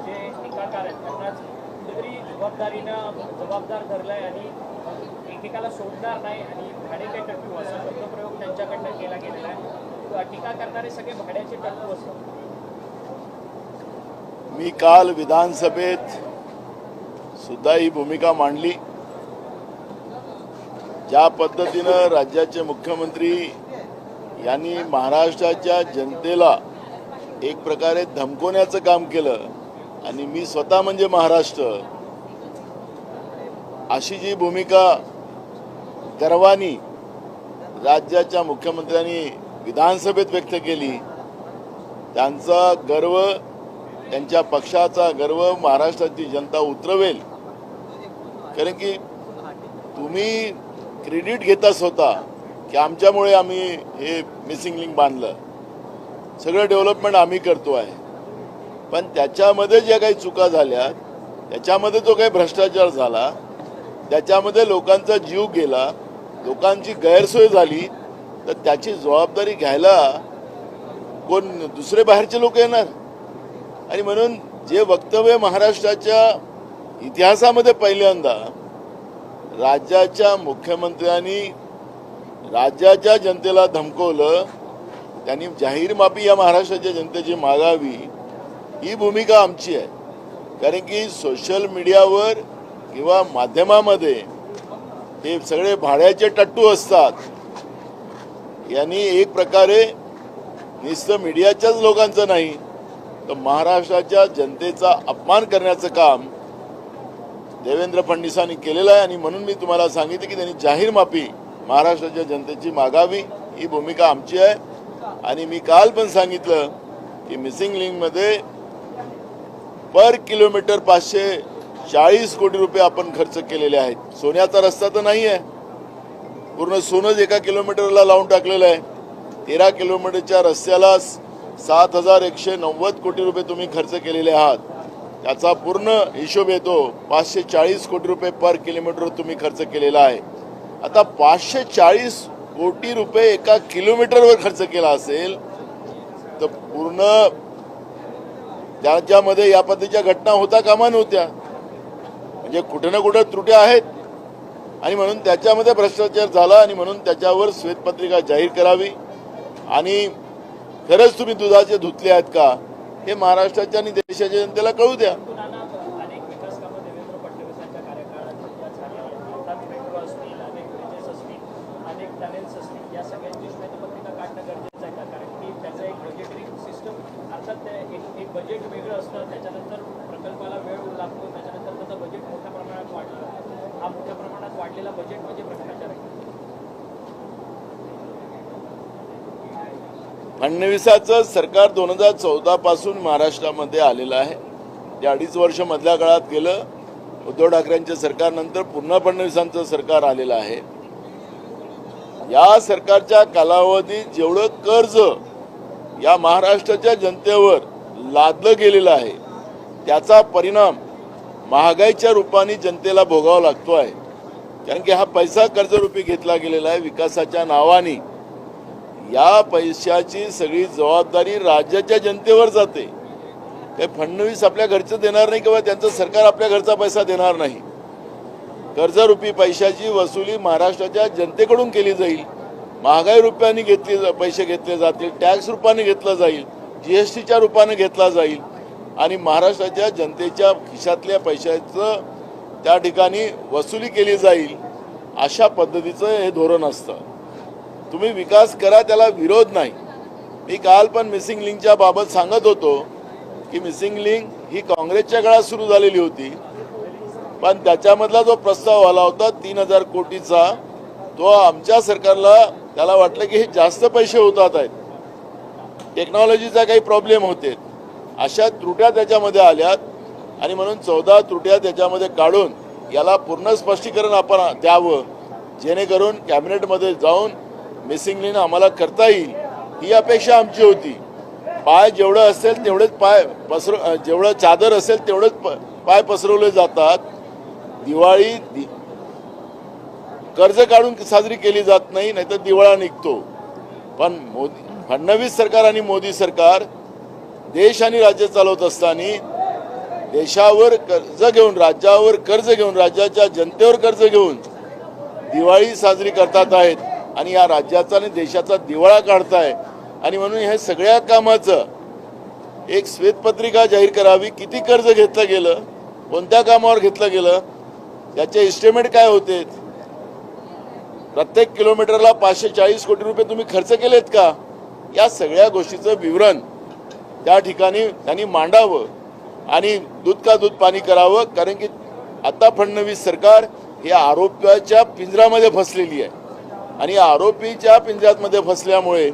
जे टीकाकार आहेत त्यांनाच कुठेतरी जबाबदार धरलाय आणि एकेकाला सोडणार नाही आणि भाडे काही टट्टू असा शब्दप्रयोग त्यांच्याकडनं केला गेलेला आहे. टीका करणारे सगळे भाड्याचे टट्टू असतात. मी काल विधानसभेत सुद्धा ही भूमिका मांडली. ज्या पद्धतीनं राज्याचे मुख्यमंत्री यांनी महाराष्ट्राच्या जनतेला एक प्रकारे धमकवण्याचं काम केलं आणि मी स्वतः म्हणजे महाराष्ट्र अशी जी भूमिका गर्वानी राज्याच्या मुख्यमंत्र्यांनी विधानसभेत व्यक्त केली, त्यांचा गर्व, त्यांच्या पक्षाचा गर्व महाराष्ट्राची जनता उतरवेल. कारण की तुम्ही क्रेडिट घेता स्वतः की आमच्यामुळे आम्ही हे मिसिंग लिंक बांधलं, सगळं डेव्हलपमेंट आम्ही करतो आहे. पण त्याच्यामध्ये ज्या काही चुका झाल्या, त्याच्यामध्ये जो काही भ्रष्टाचार झाला, त्याच्यामध्ये लोकांचा जीव गेला, लोकांची गैरसोय झाली, तर त्याची जबाबदारी घ्यायला कोण दुसरे बाहेरचे लोक येणार? आणि म्हणून जे वक्तव्य महाराष्ट्राच्या इतिहासामध्ये पहिल्यांदा राज्याच्या मुख्यमंत्र्यांनी राज्याच्या जनतेला धमकवलं, त्यांनी जाहीर माफी या महाराष्ट्राच्या जनतेची मागावी, ही भूमिका आमची आहे. कारण की सोशल मीडियावर किंवा माध्यमामध्ये हे सगळे भाड्याचे टट्टू असतात. यांनी एक प्रकारे नुसतं मीडियाच्याच लोकांचं नाही तर महाराष्ट्राच्या जनतेचा अपमान करण्याचं काम देवेंद्र फडणवीसांनी केलेलं आहे. आणि म्हणून मी तुम्हाला सांगितलं की त्यांनी जाहीर माफी महाराष्ट्राच्या जनतेची मागावी, ही भूमिका आमची आहे. आणि मी काल पण सांगितलं की मिसिंग लिंकमध्ये पर किलोमीटर 540 कोटी रुपये आपण खर्च केलेले आहेत. सोन्याचा रस्ता तर नाही आहे, पूर्ण सोनंच एका किलोमीटरला लावून टाकलेलं आहे. 13 किलोमीटरच्या रस्त्याला 7,190 कोटी रुपये तुम्ही खर्च केलेले आहात. त्याचा पूर्ण हिशोब येतो 540 कोटी रुपये पर किलोमीटर तुम्ही खर्च केलेला आहे. आता 540 कोटी रुपये एका किलोमीटरवर खर्च केला असेल तर पूर्ण त्याच्यामध्ये या पद्धतीच्या घटना होता कामा नव्हत्या. म्हणजे कुठे ना कुठे त्रुट्या आहेत आणि म्हणून त्याच्यामध्ये भ्रष्टाचार झाला आणि म्हणून त्याच्यावर श्वेतपत्रिका जाहीर करावी. आणि खरंच तुम्ही दुधाचे धुतले आहेत का हे महाराष्ट्राच्या आणि देशाच्या जनतेला कळू द्या. अनेक विकास कामं देवेंद्र फडणवीसांच्या कार्यकाळात झाली आहेत. मेट्रो असतील, अनेक ब्रिजेस असतील, अनेक टनेल्स असतील, या सगळ्यांची श्वेतपत्रिका काढणं गरजेचं आहे का? कारण की त्याचं एक बजेटरी सिस्टम, अर्थात एक बजेट वेगळं असतं, त्याच्यानंतर प्रकल्पाला वेळ लागतो, त्याच्यानंतर त्याचं बजेट मोठ्या प्रमाणात वाढलं. हा मोठ्या प्रमाणात वाढलेला बजेट म्हणजे भ्रष्टाचार आहे. फडणवीसाचं सरकार 2014 पासून महाराष्ट्रामध्ये आलेलं आहे. ते 2.5 वर्ष मधल्या काळात गेलं. उद्धव ठाकरेंच्या सरकारनंतर पुन्हा फडणवीसांचं सरकार आलेलं आहे. या सरकारच्या कालावधीत जेवढं कर्ज या महाराष्ट्राच्या जनतेवर लादलं गेलेलं आहे, त्याचा परिणाम महागाईच्या रूपाने जनतेला भोगावा लागतो आहे. कारण की हा पैसा कर्जरूपी घेतला गेलेला आहे विकासाच्या नावाने. या पैशाची सगळी जबाबदारी राज्याच्या जनतेवर जाते. काही फडणवीस आपल्या घरचं देणार नाही किंवा त्यांचं सरकार आपल्या घरचा पैसा देणार नाही. कर्जरूपी पैशाची वसुली महाराष्ट्राच्या जनतेकडून केली जाईल. महागाई रूपाने पैसे घेतले जातील, टॅक्स रूपाने घेतला जाईल, GSTच्या रूपाने घेतला जाईल आणि महाराष्ट्राच्या जनतेच्या खिशातल्या पैशाचं त्या ठिकाणी वसुली केली जाईल. अशा पद्धतीचं हे धोरण असतं. तुम्ही विकास करा, त्याला विरोध नाही. मी काल पण मिसिंग लिंकच्या बाबत सांगत होतो की मिसिंग लिंक ही काँग्रेसच्या काळात सुरू झालेली होती, पण त्याच्यामधला जो प्रस्ताव आला होता 3,000 कोटीचा, तो आमच्या सरकारला त्याला वाटलं की हे जास्त पैसे होतात आहेत, टेक्नॉलॉजीचा काही प्रॉब्लेम होते, अशा त्रुट्या त्याच्यामध्ये आल्यात. आणि म्हणून 14 त्रुट्या त्याच्यामध्ये काढून याला पूर्ण स्पष्टीकरण आपण द्यावं, जेणेकरून कॅबिनेटमध्ये जाऊन मिसिंग लिंक आम्हाला करता येईल, ही अपेक्षा आमची होती. पाय जेवढं असेल तेवढेच पाय जेवढं चादर असेल तेवढेच पाय पसरवले जातात. दिवाळी कर्ज काढून साजरी केली जात नाही, नाहीतर दिवाळा निघतो. पण फडणवीस सरकार आणि मोदी सरकार देश आणि राज्य चालवत असताना देशावर कर्ज घेऊन, राज्यावर कर्ज घेऊन, राज्याच्या जनतेवर कर्ज घेऊन दिवाळी साजरी करतात आहेत आणि या राज्याचा आणि देशाचा दिवाळा काढताय. आणि म्हणून हे सगळ्या कामाचं एक श्वेतपत्रिका जाहीर करावी. किती कर्ज घेतलं गेलं, कोणत्या कामावर घेतलं गेलं, याचे एस्टिमेट काय होते, प्रत्येक किलोमीटरला 540 कोटी रुपये तुम्ही खर्च केलेत का, या सगळ्या गोष्टीचं विवरण त्या ठिकाणी त्यांनी मांडावं आणि दूध का दूध पाणी करावं. कारण की आता फडणवीस सरकार ही आरोपाच्या पिंजऱ्यामध्ये फसलेली आहे आणि आरोपीच्या पिंजऱ्यामध्ये फसल्यामुळे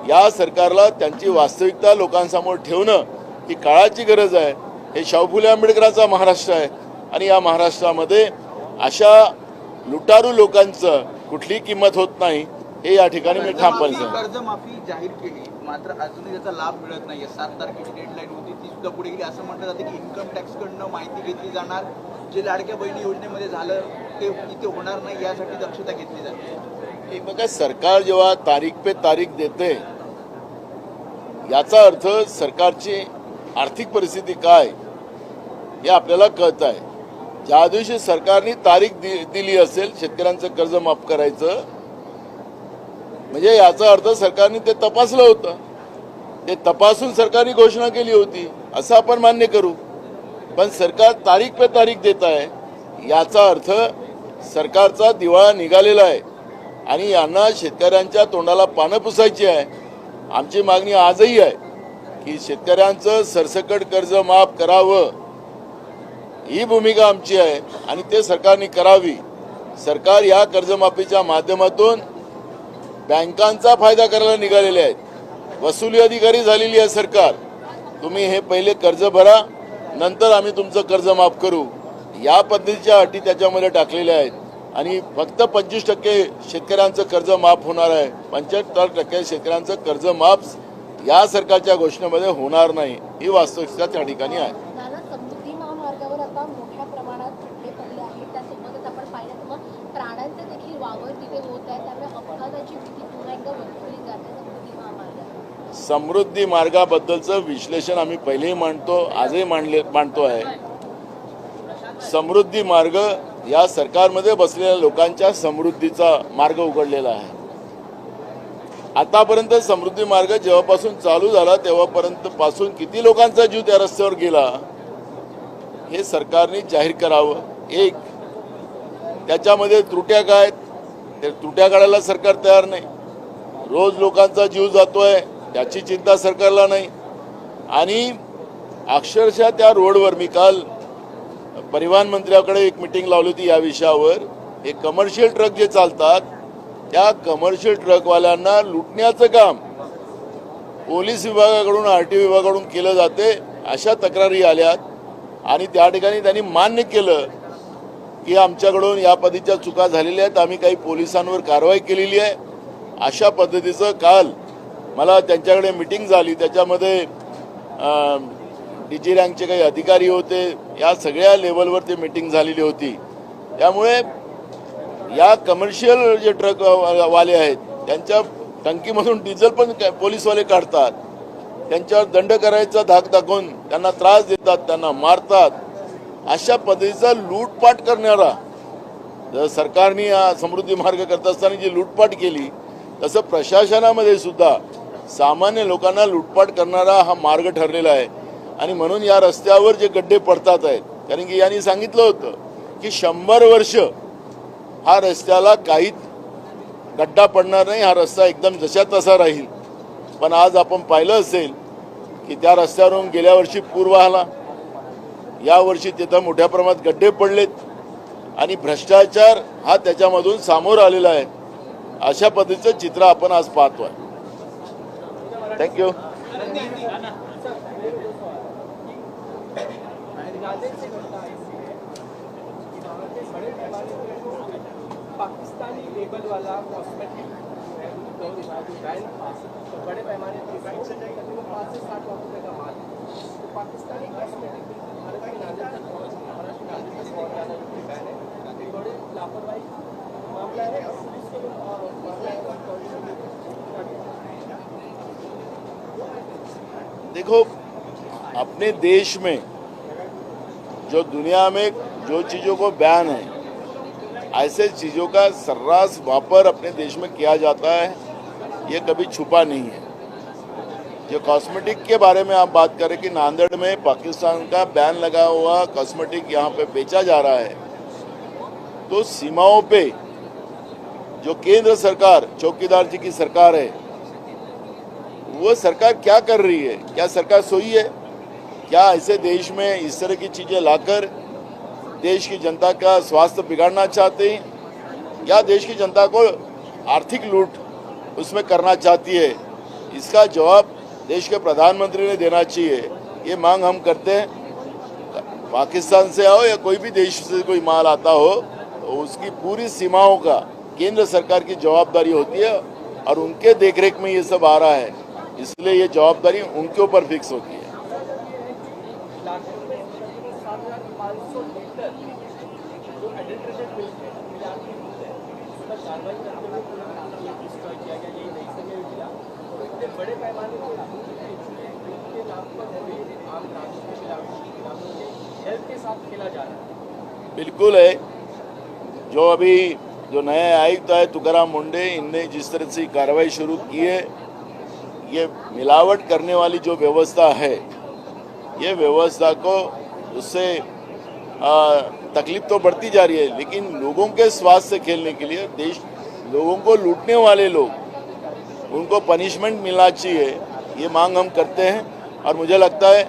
या सरकारला त्यांची वास्तविकता लोकांसमोर ठेवणं ही काळाची गरज आहे. हे शाहू फुले आंबेडकरांचा महाराष्ट्र आहे आणि या महाराष्ट्रामध्ये अशा लुटारू लोकांचं कुठली किंमत होत नाही, हे या ठिकाणी मी ठामपणे सांगतो. कर्जमाफी जाहीर केली मात्र अजूनही त्याचा लाभ मिळत नाहीये. 7 तारखेची डेडलाईन होती, ती सुद्धा पुढे गेली. असं म्हटलं जातं की इन्कम टॅक्सकडनं माहिती घेतली जाणार, जे लाडक्या बहिणी योजनेमध्ये झालं ते इथे होणार नाही, यासाठी दक्षता घेतली जाते. बघा, सरकार जेव्हा तारीख पे तारीख देते याचा अर्थ सरकारची आर्थिक परिस्थिती काय हे आपल्याला कळत आहे. ज्या दिवशी सरकारने तारीख दिली असेल शेतकऱ्यांचं कर्ज माफ करायचं, म्हणजे याचा अर्थ सरकारने ते तपासलं होतं, ते तपासून सरकारने घोषणा केली होती असं आपण मान्य करू. पण सरकार तारीख पे तारीख देत आहे याचा अर्थ सरकारचा दिवाळा निघालेला आहे आणि यांना शेतकऱ्यांच्या तोंडाला पानं पुसायची आहे. आमची मागणी आजही आहे की शेतकऱ्यांचं सरसकट कर्ज माफ करावं, ही भूमिका आमची आहे आणि ते सरकारने करावी. सरकार या कर्जमाफीच्या माध्यमातून बँकांचा फायदा करायला निघालेले आहेत. वसुली अधिकारी झालेली आहे सरकार. तुम्ही हे पहिले कर्ज भरा, नंतर आम्ही तुमचं कर्ज माफ करू, या पद्धतीच्या अटी त्याच्यामध्ये टाकलेल्या आहेत. आणि फक्त 25% शेतकऱ्यांचं कर्ज माफ होणार आहे, 75% शेतकऱ्यांचं कर्ज माफ या सरकारच्या घोषणेमध्ये होणार नाही, ही वास्तविकता त्या ठिकाणी आहे. समृद्धी महामार्गावर आता मोठ्या प्रमाणात खड्डे पडले आहेत, त्यासोबतच आपण पाहिलं तर मग प्राण्यांचे देखील वावर तिथे होत आहे, त्यामुळे अपघाताची भीती पुन्हा एकदा वर्तवली जाते समृद्धी महामार्गावर. समृद्धी मार्गाबद्दलचं विश्लेषण आम्ही पहिलेही मांडतो, आजही मांडतो आहे. समृद्धी मार्ग या सरकारमध्ये बसलेल्या लोकांच्या समृद्धीचा मार्ग उघडलेला आहे. आतापर्यंत समृद्धी मार्ग जेव्हापासून चालू झाला तेव्हापर्यंत पासून किती लोकांचा जीव त्या रस्त्यावर गेला हे सरकारने जाहीर करावं. एक, त्याच्यामध्ये त्रुट्या काय, ते त्रुट्या काढायला सरकार तयार नाही. रोज लोकांचा जीव जातोय त्याची चिंता सरकारला नाही. आणि अक्षरशः त्या रोडवर मी काल परिवहन मंत्र्याकडे एक मीटिंग लावली होती या विषयावर. हे कमर्शियल ट्रक जे चालतात त्या कमर्शियल ट्रकवाल्यांना लुटण्याचं काम पोलीस विभागाकडून RTO विभागाकडून केलं जाते, अशा तक्रारी आल्यात. आणि त्या ठिकाणी त्यांनी मान्य केलं की आमच्याकडून या पद्धतीच्या चुका झालेल्या आहेत, आम्ही काही पोलिसांवर कारवाई केलेली आहे. अशा पद्धतीचं काल मला त्यांच्याकडे मीटिंग झाली, त्याच्यामध्ये DG रँकचे काही अधिकारी होते, या सगळ्या लेवलवर ते मीटिंग झालेली होती. त्यामुळे या कमर्शियल जे ट्रक वाले आहेत त्यांच्या टंकीमधून डिझेल पण पोलीसवाले काढतात, त्यांच्यावर दंड करायचा धाक दाखवून त्यांना त्रास देतात, त्यांना मारतात. अशा पद्धतीचा लूटपाट करणारा, जर सरकारने हा समृद्धी मार्ग करत असताना जी लूटपाट केली तसं प्रशासनामध्ये सुद्धा सामान्य लोकांना लूटपाट करणारा हा मार्ग ठरलेला आहे. आणि म्हणून या रस्त्यावर जे गड्डे पडतात आहेत, कारण की यांनी सांगितलं होतं की 100 वर्ष हा रस्त्याला काहीच गड्डा पडणार नाही, हा रस्ता एकदम जशा तसा राहील. पण आज आपण पाहिलं असेल की त्या रस्त्यावरून गेल्या वर्षी पूर वाहला, यावर्षी तिथं मोठ्या प्रमाणात गड्डे पडलेत आणि भ्रष्टाचार हा त्याच्यामधून सामोर आलेला आहे. अशा पद्धतीचं चित्र आपण आज पाहतोय. थँक्यू. पाकिस्तानी लेबल वाला कॉस्मेटिक बड़े पैमाने पर तकरीबन 5 से 7 लाख रुपए का माल है. तो पाकिस्तानी कॉस्मेटिक भारत में नागरिकता महाराष्ट्र नागरिकता बहुत ज़्यादा बैन है. एक बड़े लापरवाही मामला है और पुलिस को देखो, अपने देश में जो दुनिया में जो चीज़ों को बैन है, ऐसे चीज़ों का सर्रास वापर अपने देश में किया जाता है, ये कभी छुपा नहीं है। जो कॉस्मेटिक के बारे में आप बात करें कि नांदेड़ में पाकिस्तान का बैन लगा हुआ कॉस्मेटिक यहाँ पे बेचा जा रहा है, तो सीमाओं पे जो केंद्र सरकार, चौकीदार जी की सरकार है, वो सरकार क्या कर रही है? क्या सरकार सोई है? क्या ऐसे देश में इस तरह की चीजें लाकर देश की जनता का स्वास्थ्य बिगाड़ना चाहते हैं, या देश की जनता को आर्थिक लूट उसमें करना चाहती है? इसका जवाब देश के प्रधानमंत्री ने देना चाहिए। ये मांग हम करते हैं, पाकिस्तान से आओ या कोई भी देश से कोई माल आता हो, तो उसकी पूरी सीमाओं का केंद्र सरकार की जवाबदारी होती है, और उनके देखरेख में ये सब आ रहा है, इसलिए ये जवाबदारी उनके ऊपर फिक्स होती है। नागपुर में 7,500 लीटर जो एडल्ट्रेटेड मिल्क है, मिलावटी दूध है, उस पर कार्रवाई करते हुए पूरा ये डिस्ट्रॉय किया गया, यही नहीं सके मिला। तो इतने बड़े पैमाने पर दूध के नाम पर भी आम नागरिक के मिलावटी नामों के हेल्थ के साथ खेला जा रहा है। बिल्कुल है। जो अभी जो नए आयुक्त आए तुकाराम मुंडे, इनने जिस तरह से कार्रवाई शुरू की है, ये मिलावट करने वाली जो व्यवस्था है, ये व्यवस्था को उससे तकलीफ तो बढ़ती जा रही है, लेकिन लोगों के स्वास्थ्य से खेलने के लिए देश लोगों को लूटने वाले लोग, उनको पनिशमेंट मिलना चाहिए, ये मांग हम करते हैं। और मुझे लगता है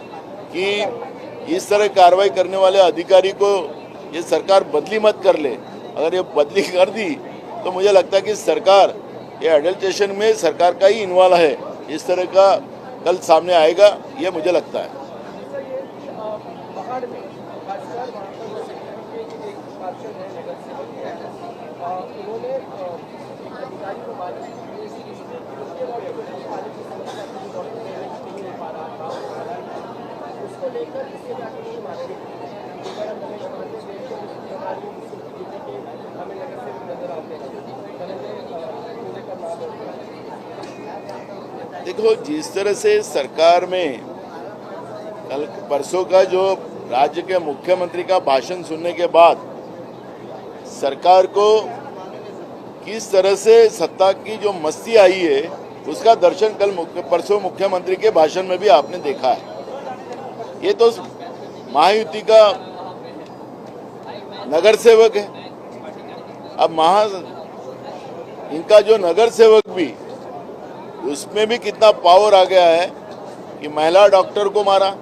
कि इस तरह कार्रवाई करने वाले अधिकारी को ये सरकार बदली मत कर ले। अगर ये बदली कर दी तो मुझे लगता है कि सरकार ये एडल्ट्रेशन में सरकार का ही इन्वॉल्व है, इस तरह का कल सामने आएगा, ये मुझे लगता है। दूसरा ये कि पहाड़ में खासकर वहाँ पर एक पार्षद है, नगर सेवक है, उन्होंने एक अधिकारी को बात की उसके वाले को पानी की समस्या नहीं हो पा रहा था, उसको लेकर इसके जाकर उन्होंने मांगे हमें नगर सेवक नजर आते हैं, देखो, जिस तरह से सरकार में कल परसों का जो राज्य के मुख्यमंत्री का भाषण सुनने के बाद सरकार को किस तरह से सत्ता की जो मस्ती आई है, उसका दर्शन कल परसों मुख्यमंत्री के भाषण में भी आपने देखा है। ये तो महायुति का नगर सेवक है। अब इनका जो नगर सेवक भी, उसमें भी कितना पावर आ गया है कि महिला डॉक्टर को मारा,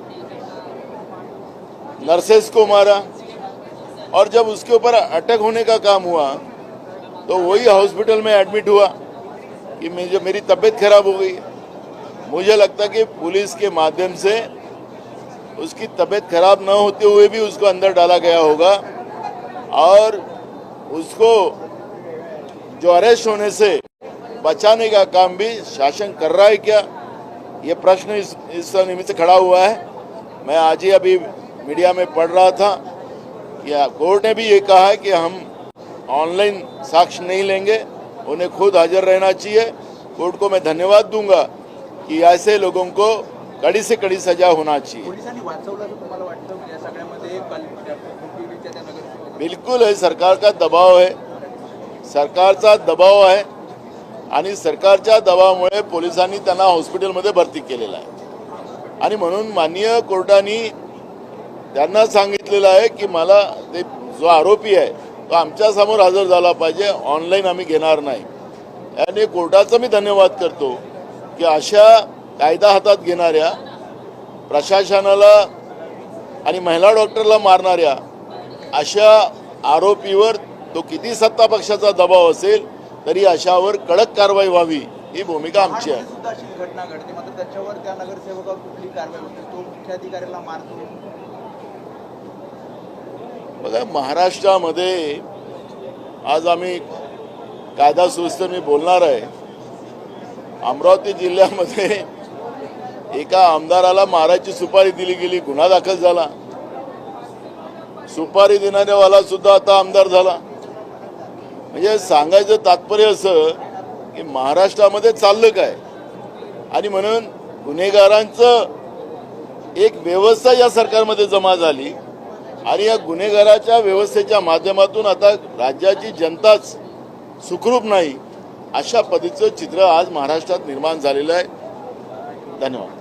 नर्सेस को मारा, और जब उसके ऊपर अटैक होने का काम हुआ तो वही हॉस्पिटल में एडमिट हुआ कि मेरी तबीयत खराब हो गई। मुझे लगता है कि पुलिस के माध्यम से उसकी तबीयत खराब न होते हुए भी उसको अंदर डाला गया होगा, और उसको जो अरेस्ट होने से बचाने का काम भी शासन कर रहा है क्या, ये प्रश्न इस निमित्त खड़ा हुआ है। मैं आज ही अभी मीडिया में पढ़ रहा था कि कोर्ट ने भी ये कहा है कि हम ऑनलाइन साक्ष्य नहीं लेंगे, उन्हें खुद हाजिर रहना चाहिए। कोर्ट को मैं धन्यवाद दूंगा कि ऐसे लोगों को कड़ी से कड़ी सजा होना चाहिए। पोलिसांनी वाचवलं असं तुम्हाला वाटतं? म्हणजे या सगळ्यामध्ये कुलपीच्या त्या नगरसेवक बिल्कुल है, सरकार का दबाव है, सरकारचा दबाव आहे, आणि सरकारच्या दबावामुळे पोलिसांनी त्यांना हॉस्पिटलमध्ये भरती केलेला आहे। आणि म्हणून माननीय कोर्टाने त्यांना सांगितलेलं आहे की मला ते जो आरोपी आहे तो आमच्या समोर हजर झाला पाहिजे, ऑनलाईन आम्ही घेणार नाही। आणि कोर्टाचा मी धन्यवाद करतो की अशा कायदा हातात घेणाऱ्या, प्रशासनाला आणि महिला डॉक्टरला मारणाऱ्या अशा आरोपीवर तो किती सत्ता पक्षाचा दबाव असेल तरी अशावर कडक कारवाई व्हावी, ही भूमिका आमची आहे। सुद्धा अशी घटना घडते, मात्र त्याच्यावर त्या नगरसेवकावर कुठली कारवाई होते? तो मुख्याधिकाऱ्याला मारतो। बघा, महाराष्ट्रामध्ये आज आम्ही कायदा सुव्यवस्था मी बोलणार आहे। अमरावती जिल्ह्यामध्ये एका आमदाराला मारायची सुपारी दिली गेली, गुन्हा दाखल झाला। सुपारी देणाऱ्यावाला सुद्धा आता आमदार झाला। म्हणजे सांगायचं तात्पर्य असं की महाराष्ट्रामध्ये चाललं काय, आणि म्हणून गुन्हेगारांचं एक व्यवस्था या सरकारमध्ये जमा झाली, आणि या गुन्हेगाराच्या व्यवस्थेच्या माध्यमातून आता राज्याची जनताच सुखरूप नाही अशा पद्धतीचं चित्र आज महाराष्ट्रात निर्माण झालेलं आहे. धन्यवाद.